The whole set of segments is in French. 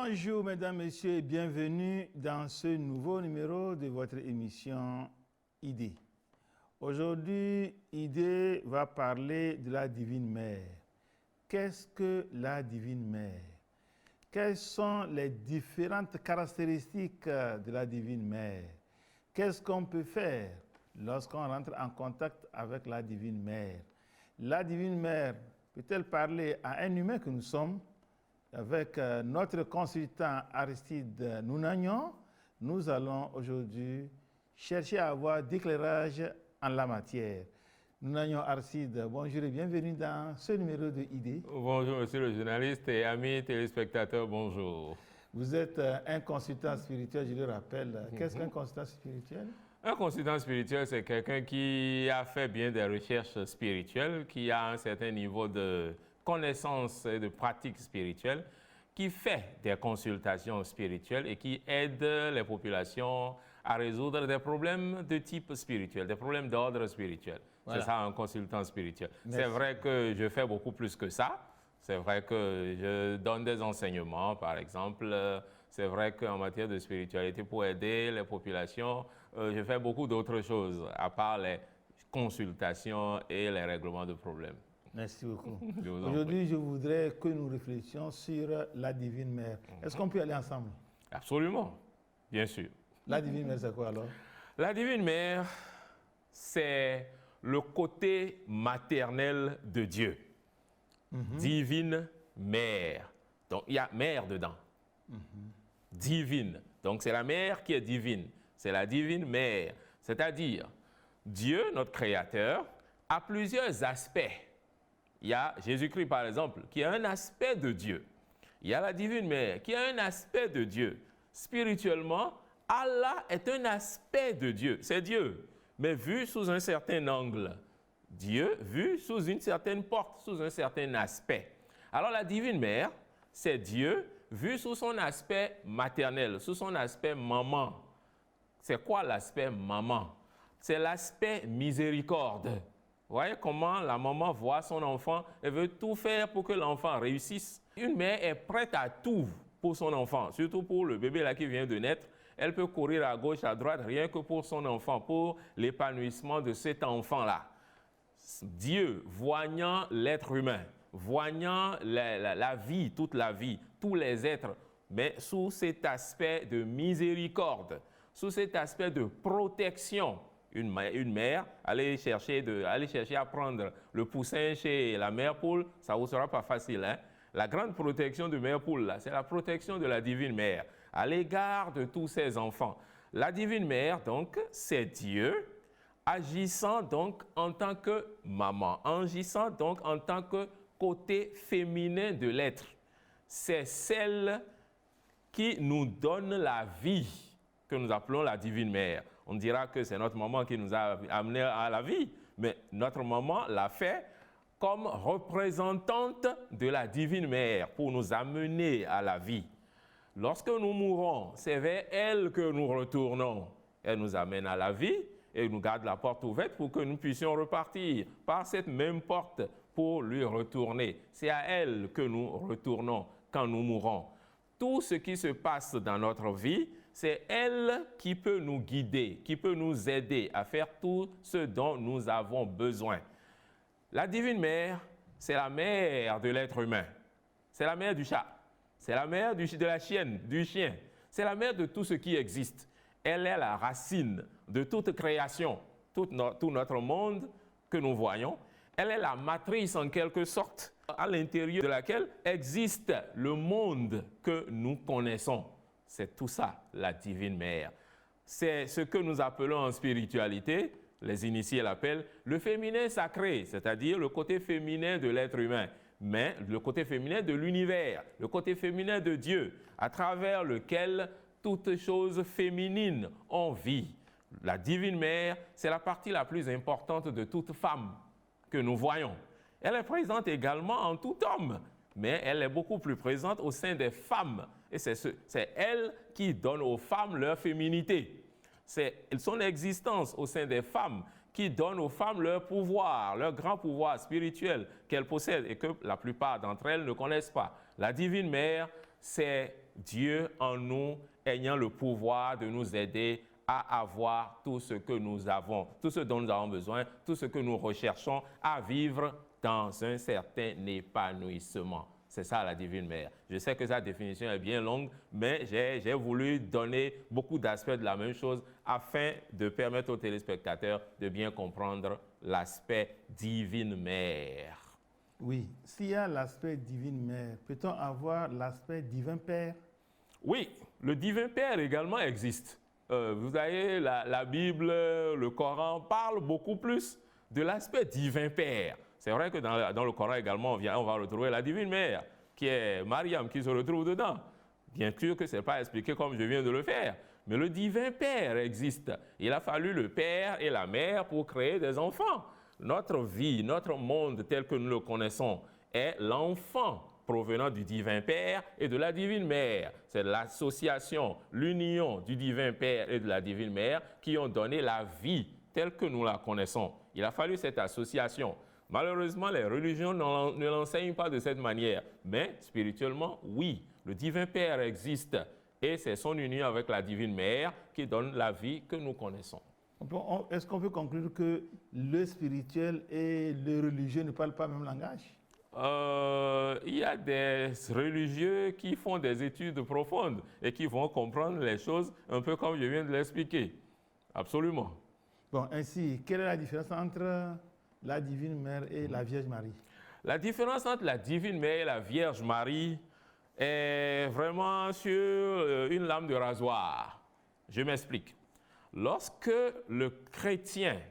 Bonjour mesdames, messieurs et bienvenue dans ce nouveau numéro de votre émission Idée. Aujourd'hui, Idée va parler de la Divine Mère. Qu'est-ce que la Divine Mère? Quelles sont les différentes caractéristiques de la Divine Mère? Qu'est-ce qu'on peut faire lorsqu'on rentre en contact avec la Divine Mère? La Divine Mère peut-elle parler à un humain que nous sommes? Avec notre consultant Aristide Nounagnon, nous allons aujourd'hui chercher à avoir d'éclairage en la matière. Nounagnon Aristide, bonjour et bienvenue dans ce numéro de Idées. Bonjour monsieur le journaliste et amis téléspectateurs, bonjour. Vous êtes un consultant spirituel, je le rappelle. Qu'est-ce qu'un consultant spirituel? Un consultant spirituel, c'est quelqu'un qui a fait bien des recherches spirituelles, qui a un certain niveau de connaissance et de pratique spirituelle, qui fait des consultations spirituelles et qui aide les populations à résoudre des problèmes de type spirituel, des problèmes d'ordre spirituel. Voilà. C'est ça un consultant spirituel. C'est vrai que je fais beaucoup plus que ça. C'est vrai que je donne des enseignements, par exemple. C'est vrai qu'en matière de spiritualité, pour aider les populations, je fais beaucoup d'autres choses, à part les consultations et les règlements de problèmes. Merci beaucoup. Aujourd'hui, je voudrais que nous réfléchissions sur la Divine Mère. Est-ce qu'on peut aller ensemble? Absolument, bien sûr. La Divine Mère, c'est quoi alors? La Divine Mère, c'est le côté maternel de Dieu. Divine Mère. Donc, il y a mère dedans. Divine. Donc, c'est la mère qui est divine. C'est la Divine Mère. C'est-à-dire, Dieu, notre Créateur, a plusieurs aspects. Il y a Jésus-Christ, par exemple, qui a un aspect de Dieu. Il y a la Divine Mère, qui a un aspect de Dieu. Spirituellement, Allah est un aspect de Dieu. C'est Dieu, mais vu sous un certain angle. Dieu vu sous une certaine porte, sous un certain aspect. Alors la Divine Mère, c'est Dieu vu sous son aspect maternel, sous son aspect maman. C'est quoi l'aspect maman? C'est l'aspect miséricorde. Vous voyez comment la maman voit son enfant, elle veut tout faire pour que l'enfant réussisse. Une mère est prête à tout pour son enfant, surtout pour le bébé là qui vient de naître. Elle peut courir à gauche, à droite, rien que pour son enfant, pour l'épanouissement de cet enfant-là. Dieu, voyant l'être humain, voyant la vie, toute la vie, tous les êtres, mais sous cet aspect de miséricorde, sous cet aspect de protection. Une mère, allez chercher à prendre le poussin chez la mère poule, ça ne vous sera pas facile. Hein? La grande protection de mère poule, c'est la protection de la Divine Mère à l'égard de tous ses enfants. La Divine Mère, donc, c'est Dieu, agissant donc en tant que maman, agissant donc en tant que côté féminin de l'être. C'est celle qui nous donne la vie, que nous appelons la Divine Mère. On dira que c'est notre maman qui nous a amenés à la vie, mais notre maman l'a fait comme représentante de la Divine Mère pour nous amener à la vie. Lorsque nous mourons, c'est vers elle que nous retournons. Elle nous amène à la vie et nous garde la porte ouverte pour que nous puissions repartir par cette même porte pour lui retourner. C'est à elle que nous retournons quand nous mourons. Tout ce qui se passe dans notre vie, c'est elle qui peut nous guider, qui peut nous aider à faire tout ce dont nous avons besoin. La Divine Mère, c'est la mère de l'être humain. C'est la mère du chat. C'est la mère de la chienne, du chien. C'est la mère de tout ce qui existe. Elle est la racine de toute création, tout notre monde que nous voyons. Elle est la matrice en quelque sorte, à l'intérieur de laquelle existe le monde que nous connaissons. C'est tout ça, la Divine Mère. C'est ce que nous appelons en spiritualité, les initiés l'appellent, le féminin sacré, c'est-à-dire le côté féminin de l'être humain, mais le côté féminin de l'univers, le côté féminin de Dieu, à travers lequel toutes choses féminines ont vie. La Divine Mère, c'est la partie la plus importante de toute femme que nous voyons. Elle est présente également en tout homme, mais elle est beaucoup plus présente au sein des femmes. Et c'est elle qui donne aux femmes leur féminité. C'est son existence au sein des femmes qui donne aux femmes leur pouvoir, leur grand pouvoir spirituel qu'elles possèdent et que la plupart d'entre elles ne connaissent pas. La Divine Mère, c'est Dieu en nous ayant le pouvoir de nous aider à avoir tout ce que nous avons, tout ce dont nous avons besoin, tout ce que nous recherchons à vivre dans un certain épanouissement. C'est ça la Divine Mère. Je sais que sa définition est bien longue, mais j'ai voulu donner beaucoup d'aspects de la même chose afin de permettre aux téléspectateurs de bien comprendre l'aspect Divine Mère. Oui, s'il y a l'aspect Divine Mère, peut-on avoir l'aspect Divin Père? Oui, le Divin Père également existe. Vous voyez, la Bible, le Coran parle beaucoup plus de l'aspect Divin Père. C'est vrai que dans le Coran également, on va retrouver la Divine Mère, qui est Mariam, qui se retrouve dedans. Bien sûr que ce n'est pas expliqué comme je viens de le faire, mais le Divin Père existe. Il a fallu le Père et la Mère pour créer des enfants. Notre vie, notre monde tel que nous le connaissons est l'enfant provenant du Divin Père et de la Divine Mère. C'est l'association, l'union du Divin Père et de la Divine Mère qui ont donné la vie telle que nous la connaissons. Il a fallu cette association. Malheureusement, les religions ne l'enseignent pas de cette manière, mais spirituellement, oui, le Divin Père existe et c'est son union avec la Divine Mère qui donne la vie que nous connaissons. Est-ce qu'on peut conclure que le spirituel et le religieux ne parlent pas le même langage? Il y a des religieux qui font des études profondes et qui vont comprendre les choses un peu comme je viens de l'expliquer. Absolument. Bon, ainsi, quelle est la différence entre la Divine Mère et la Vierge Marie? La différence entre la Divine Mère et la Vierge Marie est vraiment sur une lame de rasoir. Je m'explique. Lorsque le chrétien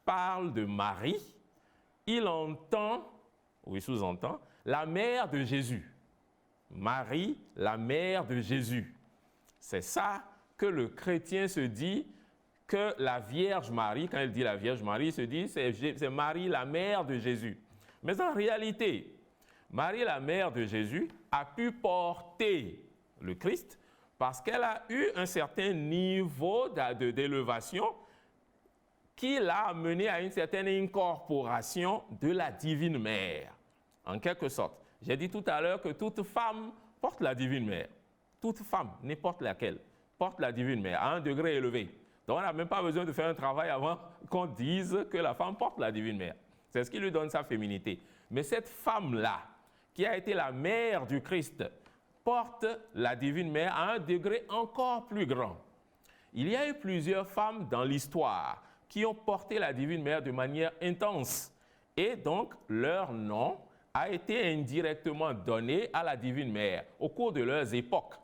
parle de Marie, il entend, ou il sous-entend, la mère de Jésus. Marie, la mère de Jésus. C'est ça que le chrétien se dit que la Vierge Marie, quand il dit la Vierge Marie, il se dit c'est Marie, la mère de Jésus. Mais en réalité, Marie, la mère de Jésus, a pu porter le Christ parce qu'elle a eu un certain niveau d'élévation qui l'a amené à une certaine incorporation de la Divine Mère. En quelque sorte, j'ai dit tout à l'heure que toute femme porte la Divine Mère. Toute femme, n'importe laquelle, porte la Divine Mère à un degré élevé. Donc on n'a même pas besoin de faire un travail avant qu'on dise que la femme porte la Divine Mère. C'est ce qui lui donne sa féminité. Mais cette femme-là, qui a été la mère du Christ, porte la Divine Mère à un degré encore plus grand. Il y a eu plusieurs femmes dans l'histoire qui ont porté la Divine Mère de manière intense. Et donc, leur nom a été indirectement donné à la Divine Mère au cours de leurs époques.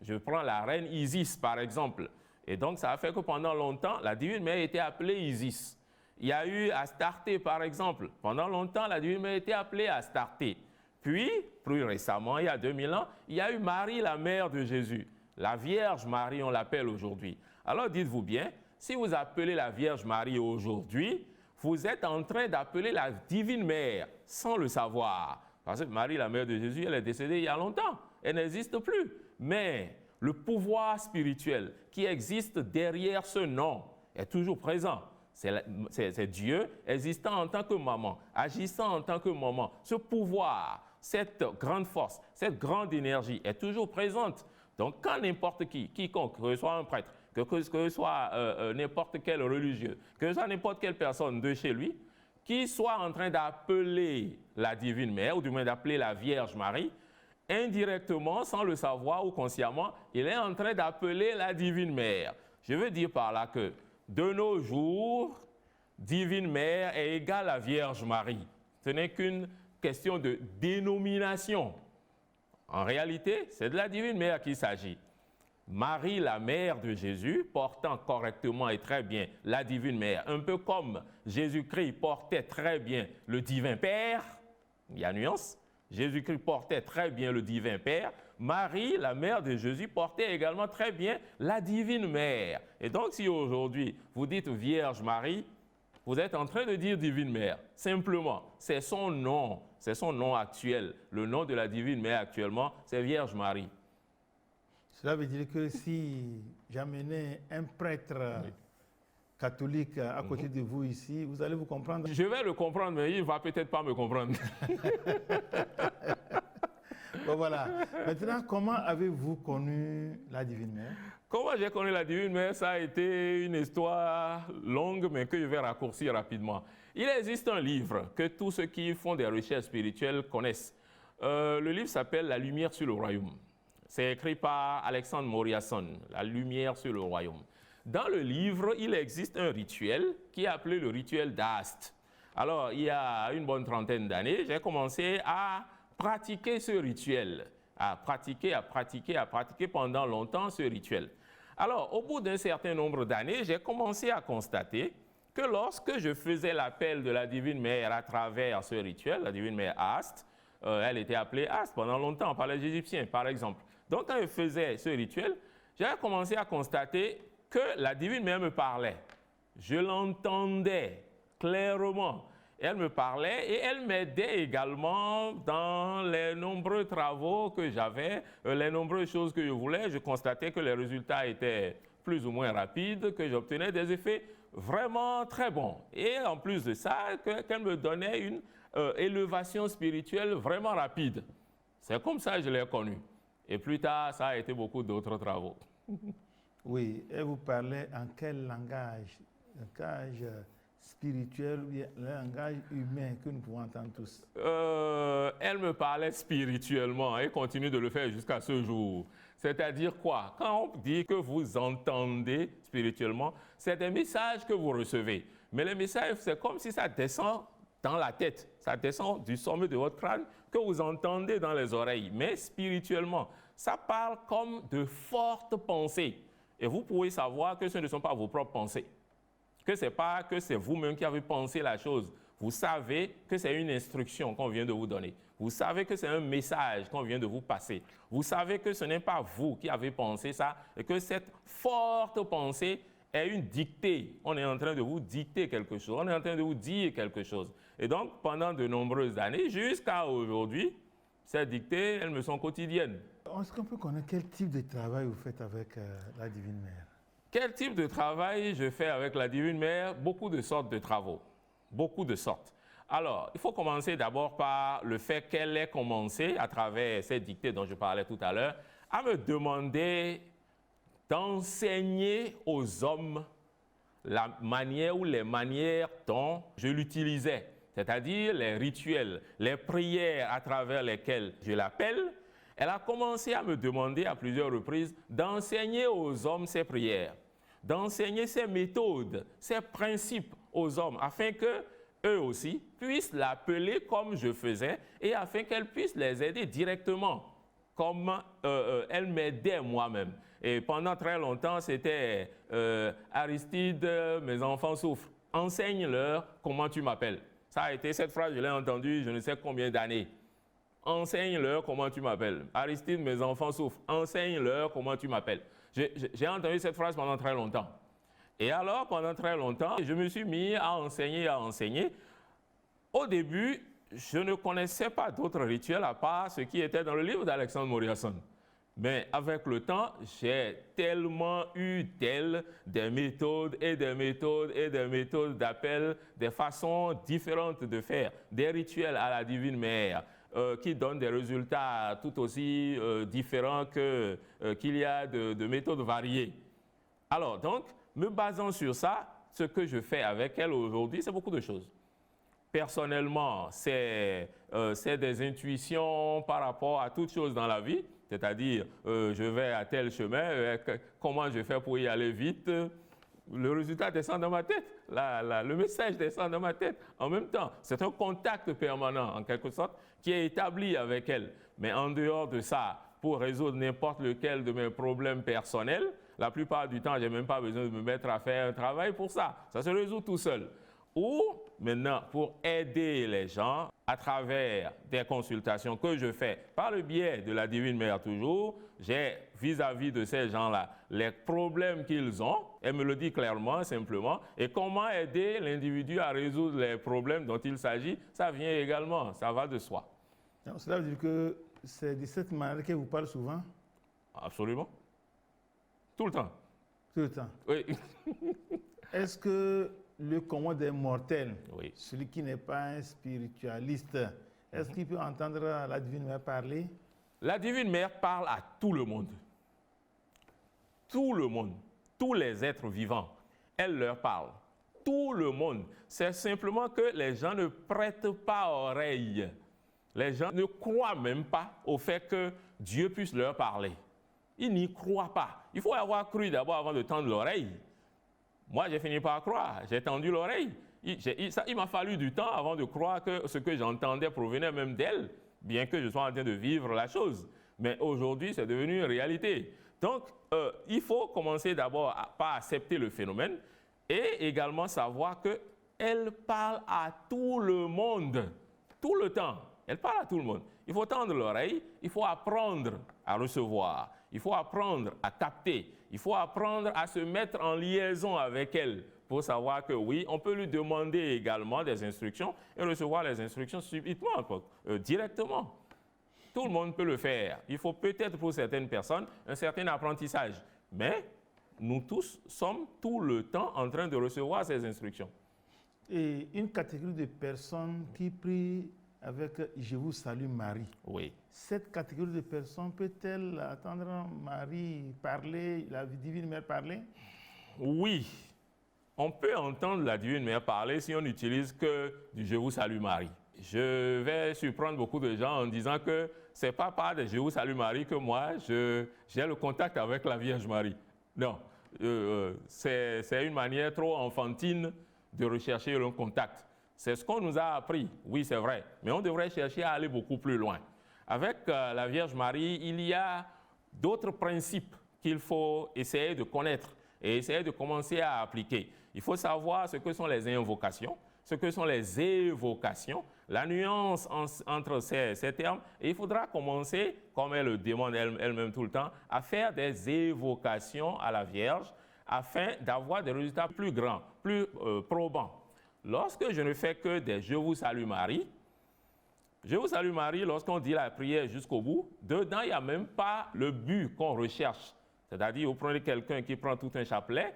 Je prends la reine Isis, par exemple. Et donc, ça a fait que pendant longtemps, la Divine Mère était appelée Isis. Il y a eu Astarté, par exemple. Pendant longtemps, la Divine Mère était appelée Astarté. Puis, plus récemment, il y a 2000 ans, il y a eu Marie, la mère de Jésus. La Vierge Marie, on l'appelle aujourd'hui. Alors, dites-vous bien, si vous appelez la Vierge Marie aujourd'hui, vous êtes en train d'appeler la Divine Mère sans le savoir. Parce que Marie, la mère de Jésus, elle est décédée il y a longtemps. Elle n'existe plus. Mais le pouvoir spirituel qui existe derrière ce nom est toujours présent. C'est Dieu existant en tant que maman, agissant en tant que maman. Ce pouvoir, cette grande force, cette grande énergie est toujours présente. Donc, quand n'importe quiconque, que ce soit un prêtre, que ce soit n'importe quel religieux, que ce soit n'importe quelle personne de chez lui, qui soit en train d'appeler la Divine Mère, ou du moins d'appeler la Vierge Marie, indirectement, sans le savoir ou consciemment, il est en train d'appeler la Divine Mère. Je veux dire par là que, de nos jours, Divine Mère est égale à Vierge Marie. Ce n'est qu'une question de dénomination. En réalité, c'est de la Divine Mère qu'il s'agit. Marie, la mère de Jésus, portant correctement et très bien la Divine Mère, un peu comme Jésus-Christ portait très bien le Divin Père, il y a nuance, Jésus-Christ portait très bien le Divin Père, Marie, la mère de Jésus, portait également très bien la Divine Mère. Et donc, si aujourd'hui, vous dites Vierge Marie, vous êtes en train de dire Divine Mère. Simplement, c'est son nom actuel. Le nom de la Divine Mère actuellement, c'est Vierge Marie. Cela veut dire que si j'amenais un prêtre catholique à côté de vous ici, vous allez vous comprendre? Je vais le comprendre, mais il ne va peut-être pas me comprendre. Bon, voilà. Maintenant, comment avez-vous connu la Divine Mère? Comment j'ai connu la Divine Mère, ça a été une histoire longue, mais que je vais raccourcir rapidement. Il existe un livre que tous ceux qui font des recherches spirituelles connaissent. Le livre s'appelle « La lumière sur le royaume ». C'est écrit par Alexandre Moriasson, « La lumière sur le royaume ». Dans le livre, il existe un rituel qui est appelé le rituel d'Ast. Alors, il y a une bonne trentaine d'années, j'ai commencé à pratiquer ce rituel, à pratiquer pendant longtemps ce rituel. Alors, au bout d'un certain nombre d'années, j'ai commencé à constater que lorsque je faisais l'appel de la Divine Mère à travers ce rituel, la Divine Mère Ast, elle était appelée Ast pendant longtemps par les Égyptiens, par exemple. Donc, quand je faisais ce rituel, j'ai commencé à constater que la Divine Mère me parlait. Je l'entendais clairement. Elle me parlait et elle m'aidait également dans les nombreux travaux que j'avais, les nombreuses choses que je voulais. Je constatais que les résultats étaient plus ou moins rapides, que j'obtenais des effets vraiment très bons. Et en plus de ça, qu'elle me donnait une élévation spirituelle vraiment rapide. C'est comme ça que je l'ai connue. Et plus tard, ça a été beaucoup d'autres travaux. Oui, elle vous parlait en quel langage? Langage spirituel ou bien le langage humain que nous pouvons entendre tous? Elle me parlait spirituellement et continue de le faire jusqu'à ce jour. C'est-à-dire quoi? Quand on dit que vous entendez spirituellement, c'est des messages que vous recevez. Mais les messages, c'est comme si ça descend dans la tête. Ça descend du sommet de votre crâne que vous entendez dans les oreilles. Mais spirituellement, ça parle comme de fortes pensées. Et vous pouvez savoir que ce ne sont pas vos propres pensées. Que ce n'est pas que c'est vous-même qui avez pensé la chose. Vous savez que c'est une instruction qu'on vient de vous donner. Vous savez que c'est un message qu'on vient de vous passer. Vous savez que ce n'est pas vous qui avez pensé ça et que cette forte pensée est une dictée. On est en train de vous dicter quelque chose. On est en train de vous dire quelque chose. Et donc, pendant de nombreuses années, jusqu'à aujourd'hui, ces dictées, elles me sont quotidiennes. Est-ce qu'on peut connaître quel type de travail vous faites avec la Divine Mère? Quel type de travail je fais avec la Divine Mère? Beaucoup de sortes de travaux. Beaucoup de sortes. Alors, il faut commencer d'abord par le fait qu'elle ait commencé, à travers ces dictées dont je parlais tout à l'heure, à me demander d'enseigner aux hommes la manière ou les manières dont je l'utilisais. C'est-à-dire les rituels, les prières à travers lesquelles je l'appelle. Elle a commencé à me demander à plusieurs reprises d'enseigner aux hommes ces prières, d'enseigner ces méthodes, ces principes aux hommes, afin qu'eux aussi puissent l'appeler comme je faisais et afin qu'elle puisse les aider directement, comme elle m'aidait moi-même. Et pendant très longtemps, c'était Aristide, mes enfants souffrent, enseigne-leur comment tu m'appelles. Ça a été cette phrase, je l'ai entendue je ne sais combien d'années. Enseigne-leur comment tu m'appelles. Aristide, mes enfants souffrent. Enseigne-leur comment tu m'appelles. J'ai entendu cette phrase pendant très longtemps. Et alors, pendant très longtemps, je me suis mis à enseigner. Au début, je ne connaissais pas d'autres rituels à part ce qui était dans le livre d'Alexandre Moriasson. Mais avec le temps, j'ai tellement eu d'elle des méthodes et des méthodes et des méthodes d'appel, des façons différentes de faire, des rituels à la Divine Mère, qui donnent des résultats tout aussi différents qu'il y a de méthodes variées. Alors donc, me basant sur ça, ce que je fais avec elle aujourd'hui, c'est beaucoup de choses. Personnellement, c'est des intuitions par rapport à toutes choses dans la vie, c'est-à-dire je vais à tel chemin, comment je fais pour y aller vite. Le résultat descend dans ma tête, le message descend dans ma tête en même temps. C'est un contact permanent, en quelque sorte, qui est établi avec elle. Mais en dehors de ça, pour résoudre n'importe lequel de mes problèmes personnels, la plupart du temps, je n'ai même pas besoin de me mettre à faire un travail pour ça. Ça se résout tout seul. Ou maintenant, pour aider les gens à travers des consultations que je fais par le biais de la Divine Mère toujours, j'ai vis-à-vis de ces gens-là les problèmes qu'ils ont, elle me le dit clairement, simplement, et comment aider l'individu à résoudre les problèmes dont il s'agit, ça vient également, ça va de soi. Donc, cela veut dire que c'est de cette manière qu'elle vous parle souvent? Absolument. Tout le temps. Tout le temps? Oui. Est-ce que le commun des mortels, Oui. celui qui n'est pas un spiritualiste, est-ce qu'il peut entendre la Divine Mère parler? La Divine Mère parle à tout le monde. Tout le monde, tous les êtres vivants, elle leur parle. Tout le monde. C'est simplement que les gens ne prêtent pas oreille. Les gens ne croient même pas au fait que Dieu puisse leur parler. Ils n'y croient pas. Il faut avoir cru d'abord avant de tendre l'oreille. Moi, j'ai fini par croire. J'ai tendu l'oreille. Il m'a fallu du temps avant de croire que ce que j'entendais provenait même d'elle, bien que je sois en train de vivre la chose. Mais aujourd'hui, c'est devenu une réalité. Donc, il faut commencer d'abord par accepter le phénomène et également savoir qu'elle parle à tout le monde, tout le temps. Elle parle à tout le monde. Il faut tendre l'oreille, il faut apprendre à recevoir, il faut apprendre à capter, il faut apprendre à se mettre en liaison avec elle pour savoir que oui, on peut lui demander également des instructions et recevoir les instructions subitement, directement. Tout le monde peut le faire. Il faut peut-être pour certaines personnes un certain apprentissage, mais nous tous sommes tout le temps en train de recevoir ces instructions. Et une catégorie de personnes qui prient avec « Je vous salue Marie ». Oui. Cette catégorie de personnes peut-elle attendre Marie parler, la Divine Mère parler? Oui. On peut entendre la Divine Mère parler si on n'utilise que du « Je vous salue Marie ». Je vais surprendre beaucoup de gens en disant que ce n'est pas par des « Je vous salue Marie » que moi, j'ai le contact avec la Vierge Marie. Non, c'est une manière trop enfantine de rechercher un contact. C'est ce qu'on nous a appris, oui c'est vrai, mais on devrait chercher à aller beaucoup plus loin. Avec la Vierge Marie, il y a d'autres principes qu'il faut essayer de connaître et essayer de commencer à appliquer. Il faut savoir ce que sont les invocations, ce que sont les évocations, la nuance entre ces termes, et il faudra commencer, comme elle le demande elle-même tout le temps, à faire des évocations à la Vierge afin d'avoir des résultats plus grands, plus probants. Lorsque je ne fais que des « Je vous salue Marie », je vous salue Marie, lorsqu'on dit la prière jusqu'au bout, dedans, il n'y a même pas le but qu'on recherche. C'est-à-dire, vous prenez quelqu'un qui prend tout un chapelet,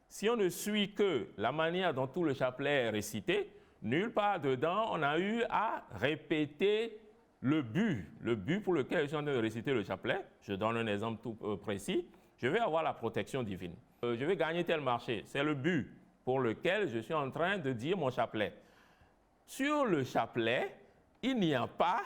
si on ne suit que la manière dont tout le chapelet est récité, nulle part dedans, on a eu à répéter le but pour lequel je suis en train de réciter le chapelet. Je donne un exemple tout précis. Je vais avoir la protection divine. Je vais gagner tel marché. C'est le but pour lequel je suis en train de dire mon chapelet. Sur le chapelet, il n'y a pas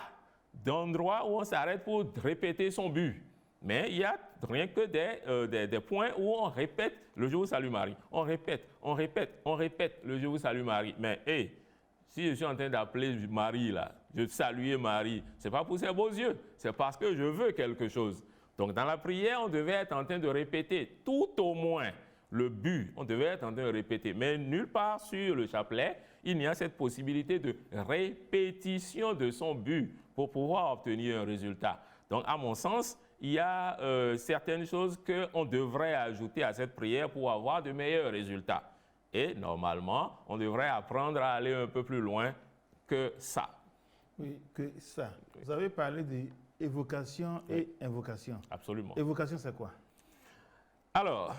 d'endroit où on s'arrête pour répéter son but. Mais il y a rien que des points où on répète le « Je vous salue Marie ». On répète le « Je vous salue Marie ». Mais si je suis en train d'appeler Marie là, je salue Marie, ce n'est pas pour ses beaux yeux, c'est parce que je veux quelque chose. Donc dans la prière, on devait être en train de répéter tout au moins le but, on devait être en train de répéter. Mais nulle part sur le chapelet, il n'y a cette possibilité de répétition de son but pour pouvoir obtenir un résultat. Donc à mon sens, il y a certaines choses qu'on devrait ajouter à cette prière pour avoir de meilleurs résultats. Et normalement, on devrait apprendre à aller un peu plus loin que ça. Oui, que ça. Vous avez parlé d'évocation et invocation. Absolument. Évocation, c'est quoi? Alors,